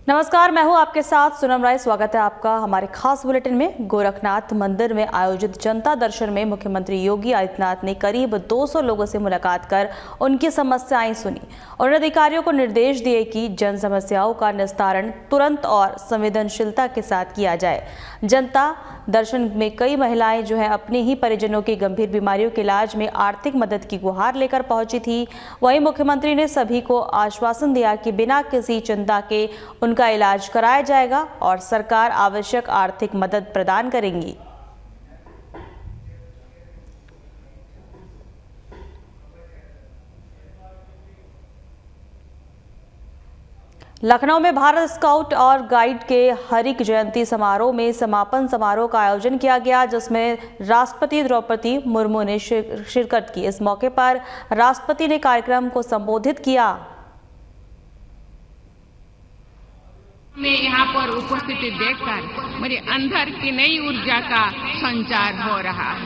नमस्कार, मैं हूं आपके साथ सूनम राय। स्वागत है आपका हमारे खास बुलेटिन में। गोरखनाथ मंदिर में आयोजित जनता दर्शन में मुख्यमंत्री योगी आदित्यनाथ ने करीब 200 लोगों से मुलाकात कर उनकी समस्याएं सुनी और अधिकारियों को निर्देश दिए कि जन समस्याओं का निस्तारण तुरंत और संवेदनशीलता के साथ किया जाए। जनता दर्शन में कई महिलाएं जो है अपने ही परिजनों की गंभीर बीमारियों के इलाज में आर्थिक मदद की गुहार लेकर पहुंची थी। वहीं मुख्यमंत्री ने सभी को आश्वासन दिया कि बिना किसी चिंता के उनका इलाज कराया जाएगा और सरकार आवश्यक आर्थिक मदद प्रदान करेंगी। लखनऊ में भारत स्काउट और गाइड के हरिक जयंती समारोह में समापन समारोह का आयोजन किया गया, जिसमें राष्ट्रपति द्रौपदी मुर्मू ने शिरकत की। इस मौके पर राष्ट्रपति ने कार्यक्रम को संबोधित किया। मैं यहाँ पर उपस्थिति देखकर मेरे अंदर की नई ऊर्जा का संचार हो रहा है।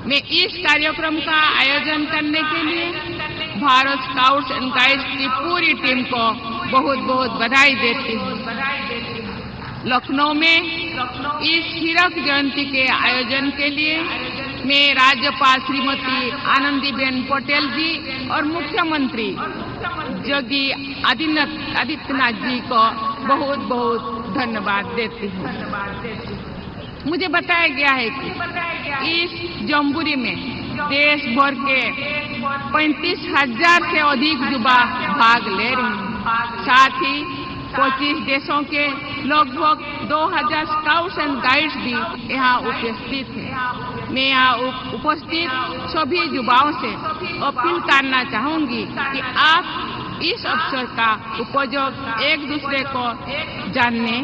मैं इस कार्यक्रम का आयोजन करने के लिए भारत स्काउट्स एंड गाइड्स की पूरी टीम को बहुत बहुत बधाई देती हूँ। लखनऊ में इस हीरक जयंती के आयोजन के लिए मैं राज्यपाल श्रीमती आनंदीबेन पटेल जी और मुख्यमंत्री योगी आदित्यनाथ जी को बहुत बहुत धन्यवाद देती हूँ। मुझे बताया गया है कि इस जम्बूरी में देश भर के 35,000 से अधिक युवा भाग ले रहे हैं। साथ ही 25 देशों के लगभग 2,000 स्काउट्स एंड गाइड्स भी यहाँ उपस्थित हैं। मैं यहाँ उपस्थित सभी युवाओं से अपील करना चाहूंगी कि आप इस अवसर का उपयोग एक दूसरे को जानने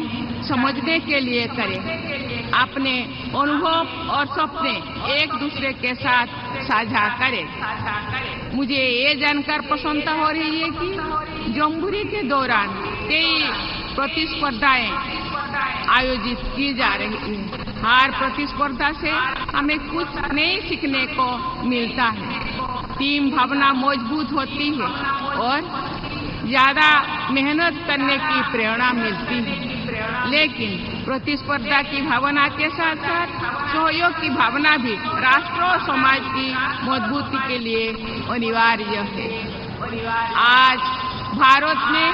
समझने के लिए करें। अपने अनुभव और सपने एक दूसरे के साथ साझा करें। मुझे ये जानकर प्रसन्नता हो रही है कि जम्बूरी के दौरान कई प्रतिस्पर्धाएं आयोजित की जा रही है। हर प्रतिस्पर्धा से हमें कुछ नए सीखने को मिलता है। टीम भावना मजबूत होती है और ज्यादा मेहनत करने की प्रेरणा मिलती है। लेकिन प्रतिस्पर्धा की भावना के साथ साथ सहयोग की भावना भी राष्ट्र और समाज की मजबूती के लिए अनिवार्य है। आज भारत में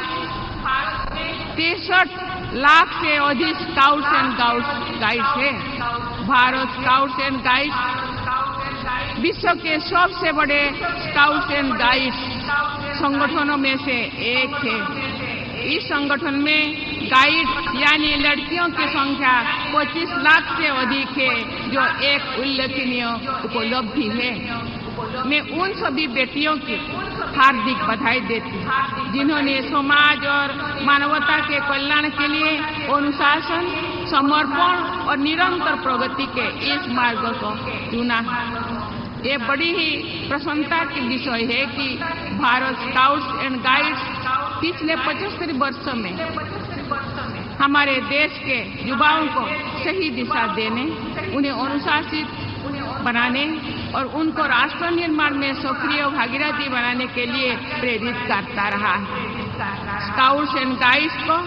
63 लाख से अधिक स्काउट्स एंड गाइड्स है। भारत स्काउट्स एंड गाइड्स विश्व के सबसे बड़े स्काउट्स एंड गाइड्स संगठनों में से एक है। इस संगठन में गाइड यानी लड़कियों की संख्या 25 लाख से अधिक है, जो एक उल्लेखनीय उपलब्धि है। मैं उन सभी बेटियों की हार्दिक बधाई देती हूँ जिन्होंने समाज और मानवता के कल्याण के लिए अनुशासन, समर्पण और निरंतर प्रगति के इस मार्ग को चुना है। ये बड़ी ही प्रसन्नता की विषय है कि भारत स्काउट्स एंड गाइड्स पिछले 75 वर्षों में हमारे देश के युवाओं को सही दिशा देने, उन्हें अनुशासित बनाने और उनको राष्ट्र निर्माण में सक्रिय भागीदारी बनाने के लिए प्रेरित करता रहा है। स्काउट्स एंड गाइड्स को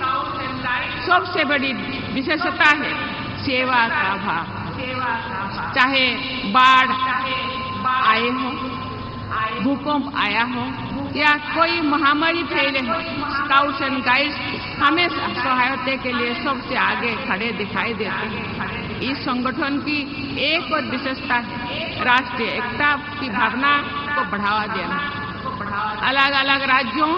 सबसे बड़ी विशेषता है सेवा का भाव। चाहे बाढ़ आए हो, भूकंप आया हो या कोई महामारी फैले हो, स्काउट्स एंड गाइड्स हमेशा सहायता के लिए सबसे आगे खड़े दिखाई देते हैं। इस संगठन की एक और विशेषता है राष्ट्रीय एकता की भावना को बढ़ावा देना। अलग अलग राज्यों,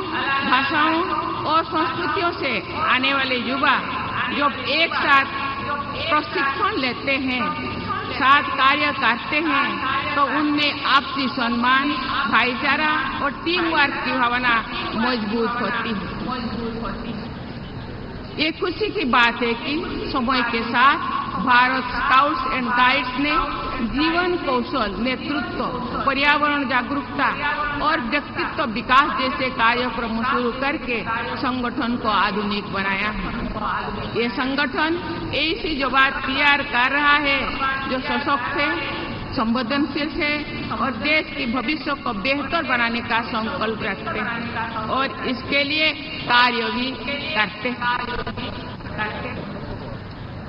भाषाओं और संस्कृतियों से आने वाले युवा जब एक साथ प्रशिक्षण लेते हैं, साथ कार्य करते हैं, तो उनमें आपसी सम्मान, भाईचारा और टीम वर्क की भावना मजबूत होती है। ये खुशी की बात है कि समय के साथ भारत स्काउट्स एंड गाइड्स ने जीवन कौशल, नेतृत्व, पर्यावरण जागरूकता और व्यक्तित्व विकास जैसे कार्यक्रम शुरू करके संगठन को आधुनिक बनाया है। ये संगठन ऐसी युवा तैयार कर रहा है जो सशक्त है, संवेदनशील है और देश के भविष्य को बेहतर बनाने का संकल्प रखते हैं और इसके लिए कार्य भी करते हैं।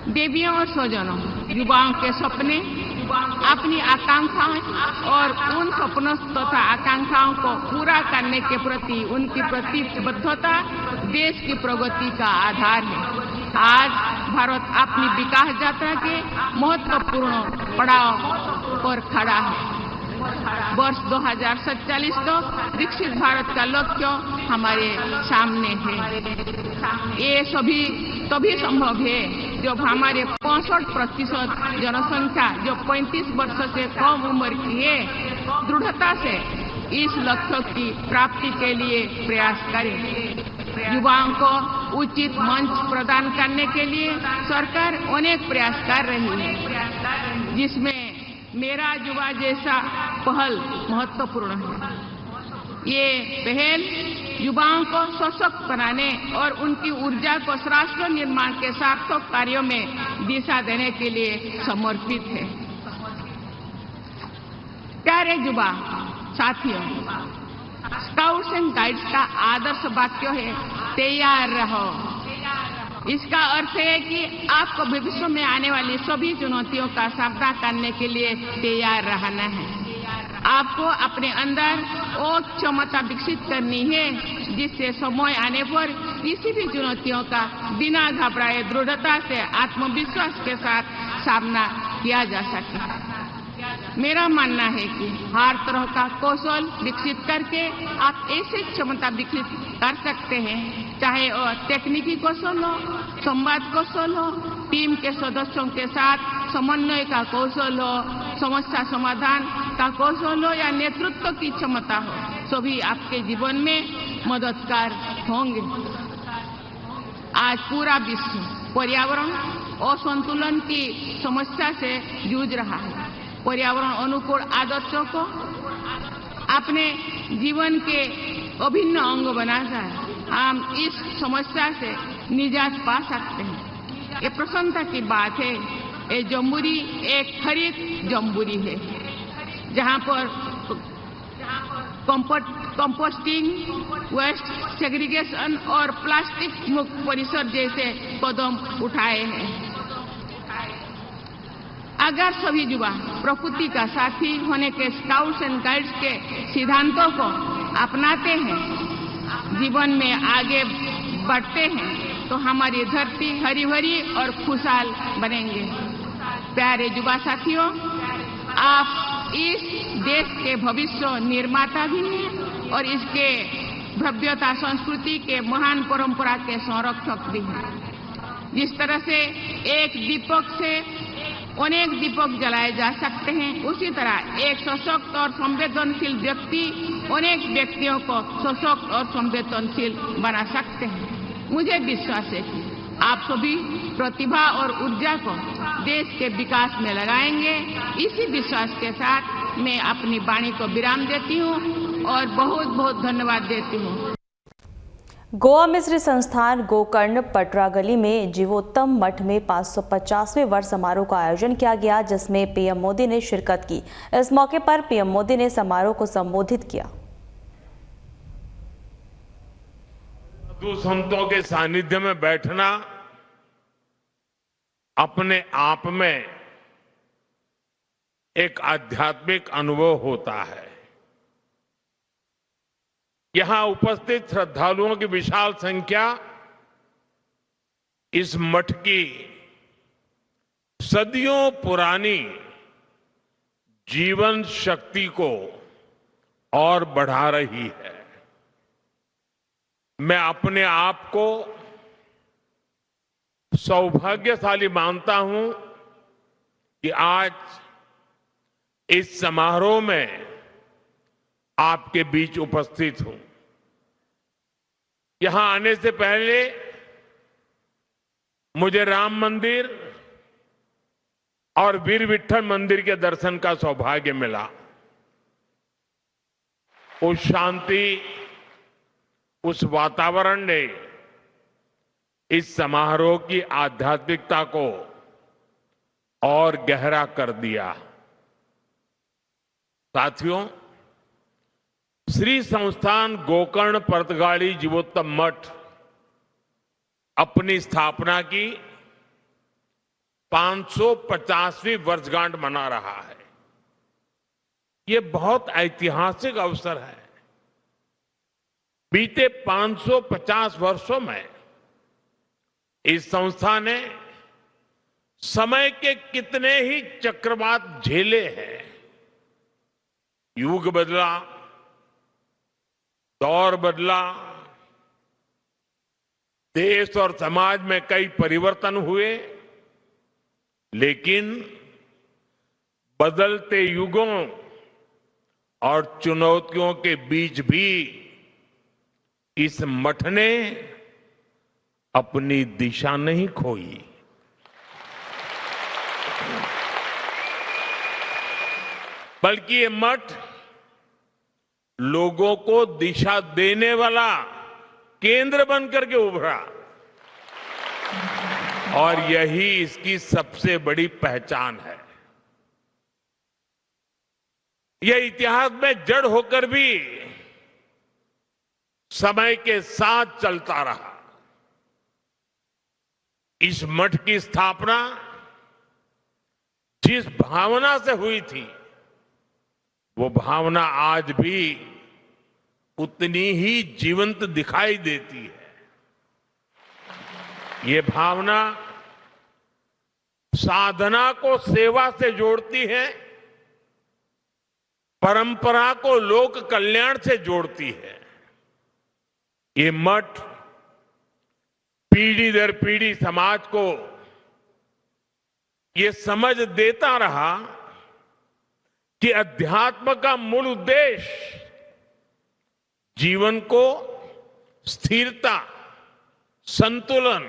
देवियों और स्वजनों, युवाओं के सपने, अपनी आकांक्षाएं और उन सपनों तथा आकांक्षाओं को पूरा करने के प्रति उनकी प्रतिबद्धता देश की प्रगति का आधार है। आज भारत अपनी विकास यात्रा के महत्वपूर्ण पड़ाव पर खड़ा है। वर्ष 2047 तक विकसित भारत का लक्ष्य हमारे सामने है। ये सभी तभी संभव है जब हमारे 65% जनसंख्या जो 35 वर्ष से कम उम्र की है, दृढ़ता से इस लक्ष्य की प्राप्ति के लिए प्रयास करें। युवाओं को उचित मंच प्रदान करने के लिए सरकार अनेक प्रयास कर रही है, जिसमें मेरा युवा जैसा पहल महत्वपूर्ण है। ये पहल युवाओं को सशक्त बनाने और उनकी ऊर्जा को राष्ट्र निर्माण के सार्थक कार्यों में दिशा देने के लिए समर्पित है। प्यारे युवा साथियों, स्काउट्स एंड गाइड्स का आदर्श वाक्य है, तैयार रहो। इसका अर्थ है कि आपको भविष्य में आने वाली सभी चुनौतियों का सामना करने के लिए तैयार रहना है। आपको अपने अंदर वो क्षमता विकसित करनी है जिससे समय आने पर किसी भी चुनौतियों का बिना घबराए दृढ़ता से आत्मविश्वास के साथ सामना किया जा सके। मेरा मानना है कि हर तरह का कौशल विकसित करके आप ऐसी क्षमता विकसित कर सकते हैं, चाहे वो तकनीकी कौशल हो, संवाद कौशल हो, टीम के सदस्यों के साथ समन्वय का कौशल हो, समस्या समाधान का कौशल हो या नेतृत्व की क्षमता हो, सभी आपके जीवन में मददगार होंगे। आज पूरा विश्व पर्यावरण असंतुलन की समस्या से जूझ रहा है। पर्यावरण अनुकूल आदर्शों को अपने जीवन के अभिन्न अंग बनाकर हम इस समस्या से निजात पा सकते हैं। ये प्रसन्नता की बात है। ये जम्बूरी एक हरित जम्बूरी है, जहां पर कंपोस्टिंग, वेस्ट सेग्रीगेशन और प्लास्टिक मुक्त परिसर जैसे कदम उठाए हैं। अगर सभी युवा प्रकृति का साथी होने के स्काउट्स एंड गाइड्स के सिद्धांतों को अपनाते हैं, जीवन में आगे बढ़ते हैं, तो हमारी धरती हरी भरी और खुशहाल बनेंगे। प्यारे युवा साथियों, आप इस देश के भविष्य निर्माता भी हैं और इसके भव्यता संस्कृति के महान परंपरा के संरक्षक भी हैं। जिस तरह से एक दीपक से अनेक दीपक जलाए जा सकते हैं, उसी तरह एक सशक्त और संवेदनशील व्यक्ति अनेक व्यक्तियों को सशक्त और संवेदनशील बना सकते हैं। मुझे विश्वास है कि आप सभी प्रतिभा और ऊर्जा को देश के विकास में लगाएंगे। इसी विश्वास के साथ मैं अपनी वाणी को विराम देती हूँ और बहुत बहुत धन्यवाद देती हूँ। गोवा में श्री संस्थान गोकर्ण पटरागली में जीवोत्तम मठ में 550वें वर्ष समारोह का आयोजन किया गया, जिसमें पीएम मोदी ने शिरकत की। इस मौके पर पीएम मोदी ने समारोह को संबोधित किया। साधु संतों के सानिध्य में बैठना अपने आप में एक आध्यात्मिक अनुभव होता है। यहां उपस्थित श्रद्धालुओं की विशाल संख्या इस मठ की सदियों पुरानी जीवन शक्ति को और बढ़ा रही है। मैं अपने आप को सौभाग्यशाली मानता हूं कि आज इस समारोह में आपके बीच उपस्थित हूं। यहां आने से पहले मुझे राम मंदिर और वीर विट्ठल मंदिर के दर्शन का सौभाग्य मिला। उस शांति, उस वातावरण ने इस समारोह की आध्यात्मिकता को और गहरा कर दिया। साथियों, श्री संस्थान गोकर्ण परतगाड़ी जीवोत्तम मठ अपनी स्थापना की 550वीं वर्षगांठ मना रहा है। ये बहुत ऐतिहासिक अवसर है। बीते 550 वर्षों में इस संस्था ने समय के कितने ही चक्रवात झेले हैं। युग बदला, दौर बदला, देश और समाज में कई परिवर्तन हुए, लेकिन बदलते युगों और चुनौतियों के बीच भी इस मठ ने अपनी दिशा नहीं खोई। बल्कि ये मठ लोगों को दिशा देने वाला केंद्र बनकर के उभरा और यही इसकी सबसे बड़ी पहचान है। यह इतिहास में जड़ होकर भी समय के साथ चलता रहा। इस मठ की स्थापना जिस भावना से हुई थी, वो भावना आज भी उतनी ही जीवंत दिखाई देती है। ये भावना साधना को सेवा से जोड़ती है, परंपरा को लोक कल्याण से जोड़ती है। ये मठ पीढ़ी दर पीढ़ी समाज को ये समझ देता रहा कि अध्यात्म का मूल उद्देश्य जीवन को स्थिरता, संतुलन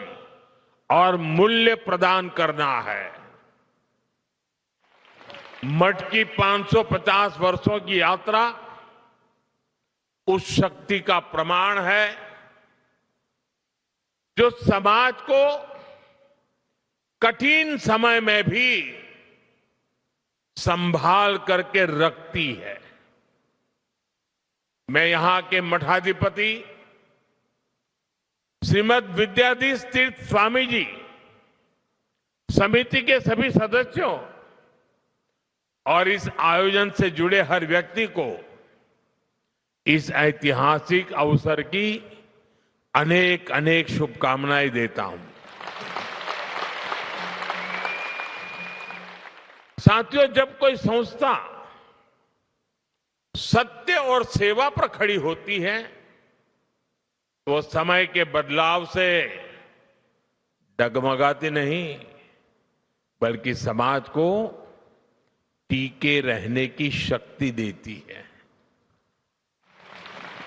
और मूल्य प्रदान करना है। मठ की 550 वर्षों की यात्रा उस शक्ति का प्रमाण है जो समाज को कठिन समय में भी संभाल करके रखती है। मैं यहां के मठाधिपति श्रीमद विद्याधीश तीर्थ स्वामी जी, समिति के सभी सदस्यों और इस आयोजन से जुड़े हर व्यक्ति को इस ऐतिहासिक अवसर की अनेक अनेक शुभकामनाएं देता हूं। साथियों, जब कोई संस्था सत्य और सेवा पर खड़ी होती है तो समय के बदलाव से डगमगाती नहीं, बल्कि समाज को टीके रहने की शक्ति देती है।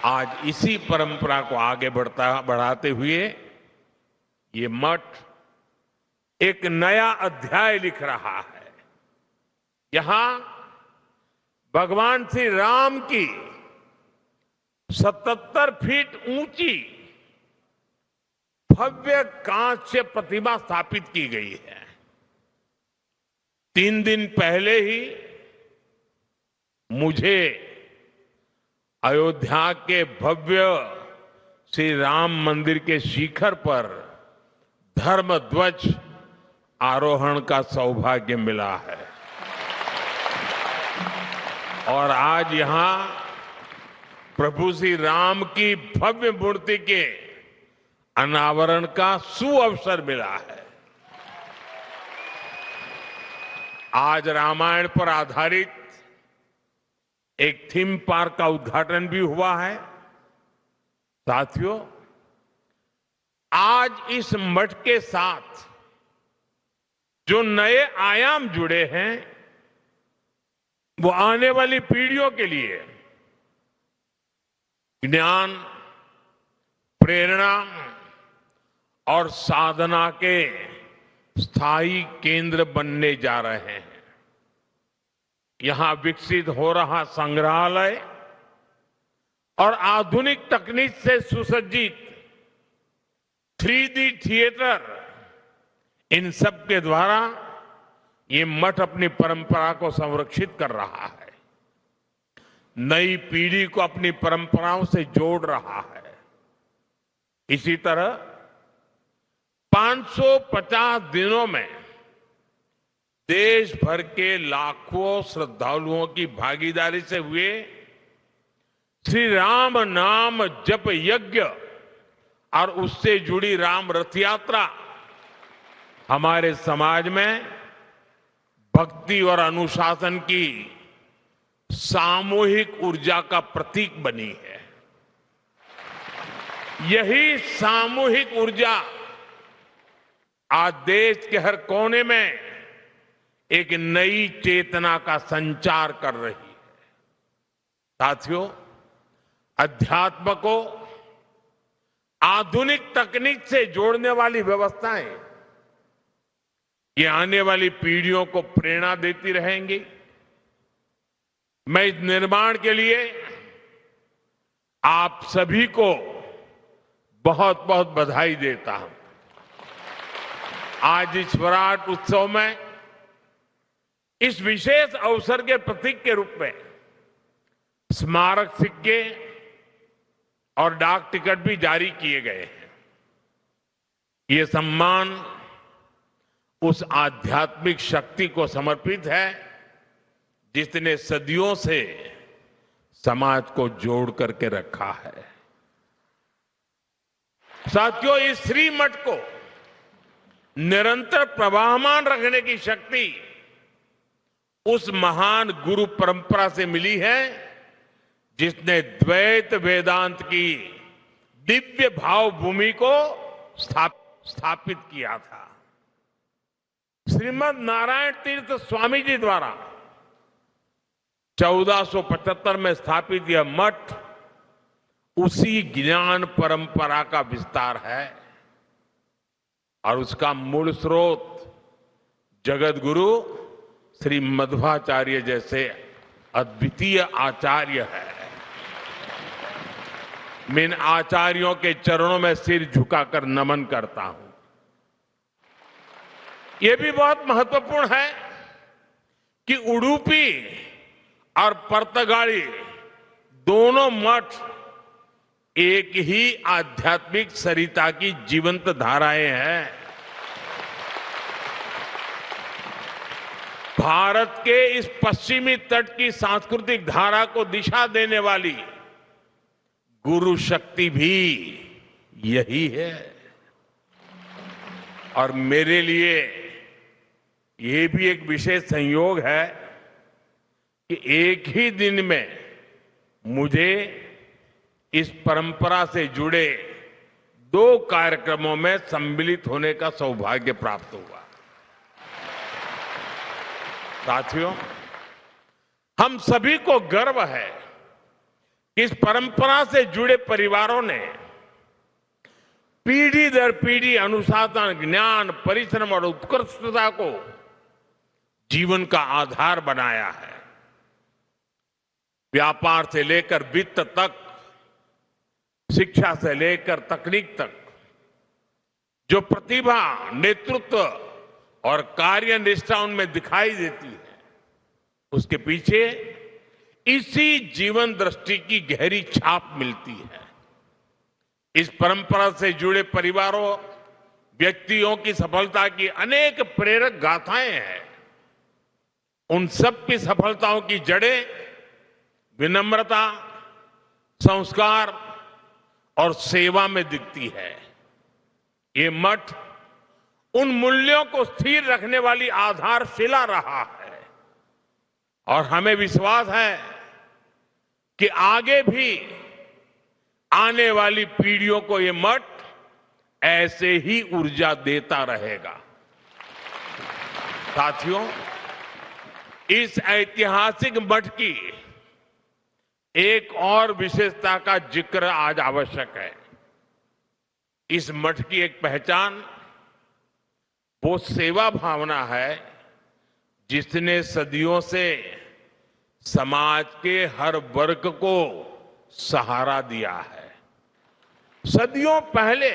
आज इसी परंपरा को आगे बढ़ाते हुए ये मठ एक नया अध्याय लिख रहा है। यहां भगवान श्री राम की 77 फीट ऊंची भव्य कांस्य प्रतिमा स्थापित की गई है। 3 दिन पहले ही मुझे अयोध्या के भव्य श्री राम मंदिर के शिखर पर धर्म ध्वज आरोहण का सौभाग्य मिला है और आज यहां प्रभु श्री राम की भव्य मूर्ति के अनावरण का सुअवसर मिला है। आज रामायण पर आधारित एक थीम पार्क का उद्घाटन भी हुआ है। साथियों, आज इस मठ के साथ जो नए आयाम जुड़े हैं वो आने वाली पीढ़ियों के लिए ज्ञान, प्रेरणा और साधना के स्थायी केंद्र बनने जा रहे हैं। यहां विकसित हो रहा संग्रहालय और आधुनिक तकनीक से सुसज्जित 3D थिएटर, इन सब के द्वारा ये मठ अपनी परंपरा को संरक्षित कर रहा है। नई पीढ़ी को अपनी परंपराओं से जोड़ रहा है। इसी तरह 550 दिनों में देश भर के लाखों श्रद्धालुओं की भागीदारी से हुए श्री राम नाम जप यज्ञ और उससे जुड़ी राम रथ यात्रा हमारे समाज में भक्ति और अनुशासन की सामूहिक ऊर्जा का प्रतीक बनी है। यही सामूहिक ऊर्जा आज देश के हर कोने में एक नई चेतना का संचार कर रही है। साथियों, अध्यात्म को आधुनिक तकनीक से जोड़ने वाली व्यवस्थाएं ये आने वाली पीढ़ियों को प्रेरणा देती रहेंगी। मैं इस निर्माण के लिए आप सभी को बहुत बहुत बधाई देता हूं। आज इस स्वराट उत्सव में इस विशेष अवसर के प्रतीक के रूप में स्मारक सिक्के और डाक टिकट भी जारी किए गए हैं। ये सम्मान उस आध्यात्मिक शक्ति को समर्पित है जिसने सदियों से समाज को जोड़ करके रखा है। साथियों, इस श्री मठ को निरंतर प्रवाहमान रखने की शक्ति उस महान गुरु परंपरा से मिली है जिसने द्वैत वेदांत की दिव्य भाव भूमि को स्थापित किया था। श्रीमद नारायण तीर्थ स्वामी जी द्वारा 1475 में स्थापित यह मठ उसी ज्ञान परंपरा का विस्तार है और उसका मूल स्रोत जगत गुरु श्री मध्वाचार्य जैसे अद्वितीय आचार्य है। मैं इन आचार्यों के चरणों में सिर झुकाकर नमन करता हूं। यह भी बहुत महत्वपूर्ण है कि उडुपी और पर्तगाली दोनों मठ एक ही आध्यात्मिक सरिता की जीवंत धाराएं हैं। भारत के इस पश्चिमी तट की सांस्कृतिक धारा को दिशा देने वाली गुरु शक्ति भी यही है। और मेरे लिए ये भी एक विशेष संयोग है कि एक ही दिन में मुझे इस परंपरा से जुड़े 2 कार्यक्रमों में सम्मिलित होने का सौभाग्य प्राप्त हुआ। साथियों, हम सभी को गर्व है कि इस परंपरा से जुड़े परिवारों ने पीढ़ी दर पीढ़ी अनुशासन, ज्ञान, परिश्रम और उत्कृष्टता को जीवन का आधार बनाया है। व्यापार से लेकर वित्त तक, शिक्षा से लेकर तकनीक तक जो प्रतिभा, नेतृत्व और कार्य निष्ठा उनमें दिखाई देती है, उसके पीछे इसी जीवन दृष्टि की गहरी छाप मिलती है। इस परंपरा से जुड़े परिवारों, व्यक्तियों की सफलता की अनेक प्रेरक गाथाएं हैं। उन सब की सफलताओं की जड़ें विनम्रता, संस्कार और सेवा में दिखती है। ये मठ उन मूल्यों को स्थिर रखने वाली आधारशिला रहा है और हमें विश्वास है कि आगे भी आने वाली पीढ़ियों को ये मठ ऐसे ही ऊर्जा देता रहेगा। साथियों, इस ऐतिहासिक मठ की एक और विशेषता का जिक्र आज आवश्यक है। इस मठ की एक पहचान वो सेवा भावना है जिसने सदियों से समाज के हर वर्ग को सहारा दिया है। सदियों पहले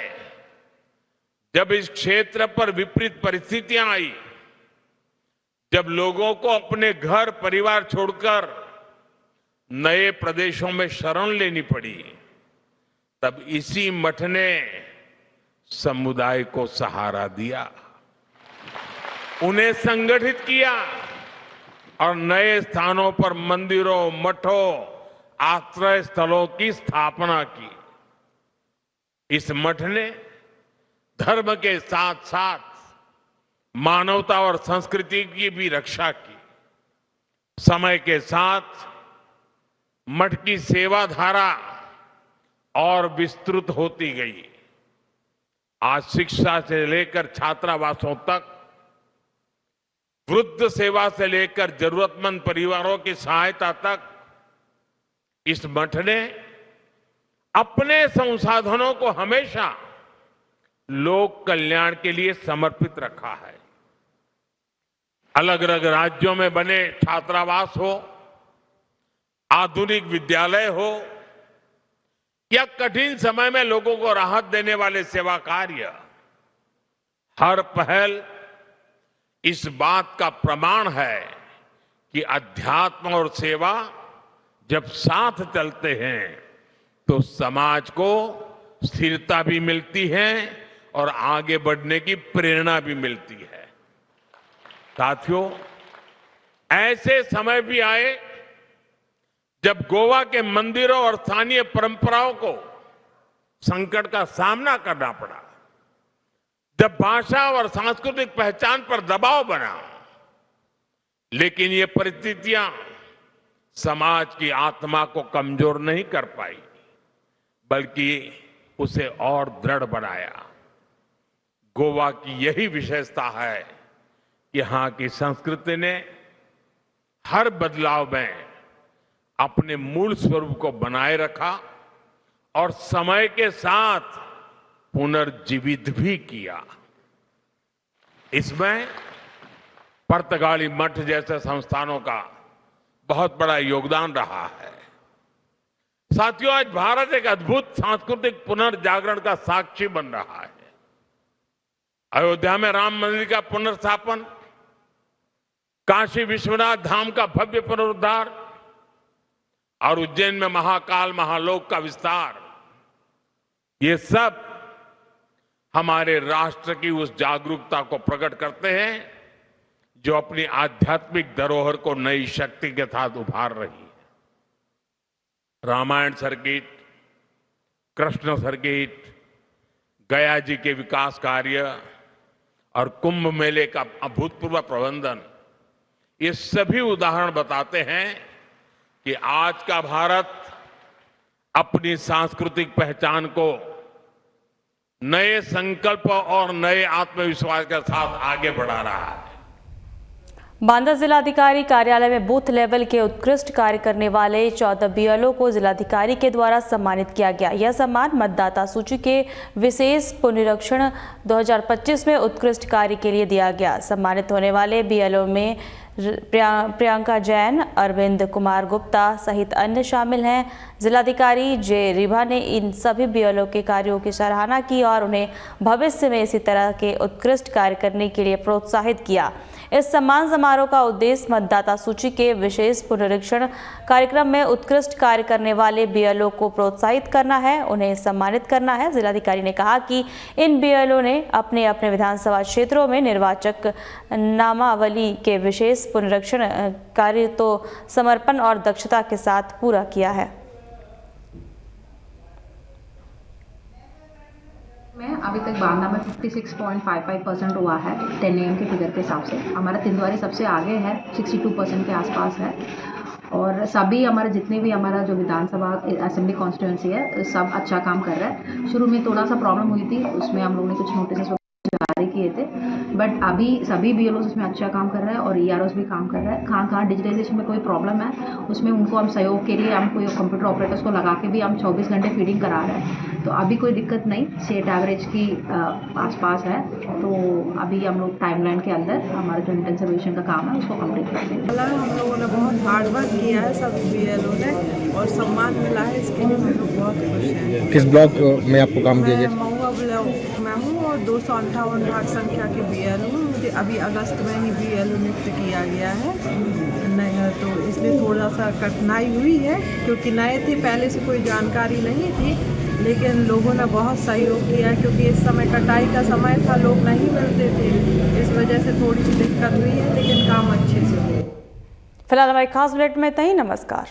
जब इस क्षेत्र पर विपरीत परिस्थितियां आई, जब लोगों को अपने घर परिवार छोड़कर नए प्रदेशों में शरण लेनी पड़ी, तब इसी मठ ने समुदाय को सहारा दिया, उन्हें संगठित किया और नए स्थानों पर मंदिरों, मठों, आश्रय स्थलों की स्थापना की। इस मठ ने धर्म के साथ साथ मानवता और संस्कृति की भी रक्षा की। समय के साथ मठ की सेवा धारा और विस्तृत होती गई। आज शिक्षा से लेकर छात्रावासों तक, वृद्ध सेवा से लेकर जरूरतमंद परिवारों की सहायता तक इस मठ ने अपने संसाधनों को हमेशा लोक कल्याण के लिए समर्पित रखा है। अलग अलग राज्यों में बने छात्रावास हो, आधुनिक विद्यालय हो या कठिन समय में लोगों को राहत देने वाले सेवा कार्य, हर पहल इस बात का प्रमाण है कि अध्यात्म और सेवा जब साथ चलते हैं तो समाज को स्थिरता भी मिलती है और आगे बढ़ने की प्रेरणा भी मिलती है। साथियों, ऐसे समय भी आए जब गोवा के मंदिरों और स्थानीय परंपराओं को संकट का सामना करना पड़ा, जब भाषा और सांस्कृतिक पहचान पर दबाव बना, लेकिन ये परिस्थितियां समाज की आत्मा को कमजोर नहीं कर पाई, बल्कि उसे और दृढ़ बनाया। गोवा की यही विशेषता है कि यहां की संस्कृति ने हर बदलाव में अपने मूल स्वरूप को बनाए रखा और समय के साथ पुनर्जीवित भी किया। इसमें पुर्तगाली मठ जैसे संस्थानों का बहुत बड़ा योगदान रहा है। साथियों, आज भारत एक अद्भुत सांस्कृतिक पुनर्जागरण का साक्षी बन रहा है। अयोध्या में राम मंदिर का पुनर्स्थापन, काशी विश्वनाथ धाम का भव्य पुनरुद्धार और उज्जैन में महाकाल महालोक का विस्तार, ये सब हमारे राष्ट्र की उस जागरूकता को प्रकट करते हैं जो अपनी आध्यात्मिक धरोहर को नई शक्ति के साथ उभार रही है। रामायण सर्किट, कृष्ण सर्किट, गया जी के विकास कार्य और कुंभ मेले का अभूतपूर्व प्रबंधन, ये सभी उदाहरण बताते हैं कि आज का भारत अपनी सांस्कृतिक पहचान को नए संकल्प और नए आत्मविश्वास के साथ आगे बढ़ा रहा है। बांदा जिलाधिकारी कार्यालय में बूथ लेवल के उत्कृष्ट कार्य करने वाले 14 बीएलओ को जिलाधिकारी के द्वारा सम्मानित किया गया। यह सम्मान मतदाता सूची के विशेष पुनरीक्षण 2025 में उत्कृष्ट कार्य के लिए दिया गया। सम्मानित होने वाले बीएलओ में प्रियंका जैन, अरविंद कुमार गुप्ता सहित अन्य शामिल हैं। जिलाधिकारी जे रिभा ने इन सभी बीएलओ के कार्यों की सराहना की और उन्हें भविष्य में इसी तरह के उत्कृष्ट कार्य करने के लिए प्रोत्साहित किया। इस सम्मान समारोह का उद्देश्य मतदाता सूची के विशेष पुनरीक्षण कार्यक्रम में उत्कृष्ट कार्य करने वाले बीएलओ को प्रोत्साहित करना है, उन्हें सम्मानित करना है। जिलाधिकारी ने कहा कि इन बीएलओ ने अपने अपने विधानसभा क्षेत्रों में निर्वाचक नामावली के विशेष पुनरीक्षण कार्य तो समर्पण और दक्षता के साथ पूरा किया है। में अभी तक बांदा में 56.55% हुआ है 10 AM के फिगर के हिसाब से। हमारा तिंदवारी सबसे आगे है, 62% के आसपास है। और सभी हमारे जितने भी हमारा जो विधानसभा असेंबली कॉन्स्टिट्यूंसी है, सब अच्छा काम कर रहा है। शुरू में थोड़ा सा प्रॉब्लम हुई थी, उसमें हम लोगों ने कुछ नोटिस जारी किए थे, बट अभी सभी बीएलओ इसमें अच्छा काम कर रहा है और ईआरओस भी काम कर रहा है। कहाँ डिजिटलाइजेशन में कोई प्रॉब्लम है, उसमें उनको हम सहयोग के लिए हम कोई कंप्यूटर ऑपरेटर्स को लगा के भी हम 24 घंटे फीडिंग करा रहे हैं, तो अभी कोई दिक्कत नहीं, स्टेट एवरेज की आसपास है। तो अभी हम लोग टाइमलाइन के अंदर हमारा जो इंटेंसिफिकेशन का काम है उसको कंप्लीट कर देंगे। हम लोगों ने बहुत हार्ड वर्क किया है सब बीएलओ ने और सम्मान मिला है, इसके लिए हम लोग बहुत खुश हैं। किस ब्लॉक में आपको काम दिया गया? महुआ ब्लॉक में हूँ और 258 भाग संख्या के बीएलओ हूँ। मुझे अभी अगस्त में ही बीएलओ नियुक्त किया गया है, नहीं तो इसलिए थोड़ा सा कठिनाई हुई है, क्योंकि नए थे, पहले से कोई जानकारी नहीं थी, लेकिन लोगों ने बहुत सहयोग किया, क्योंकि इस समय कटाई का समय था, लोग नहीं मिलते थे, इस वजह से थोड़ी सी दिक्कत हुई है, लेकिन काम अच्छे से हुआ। फिलहाल हमारे खास बुलेटिन में इतना ही। नमस्कार।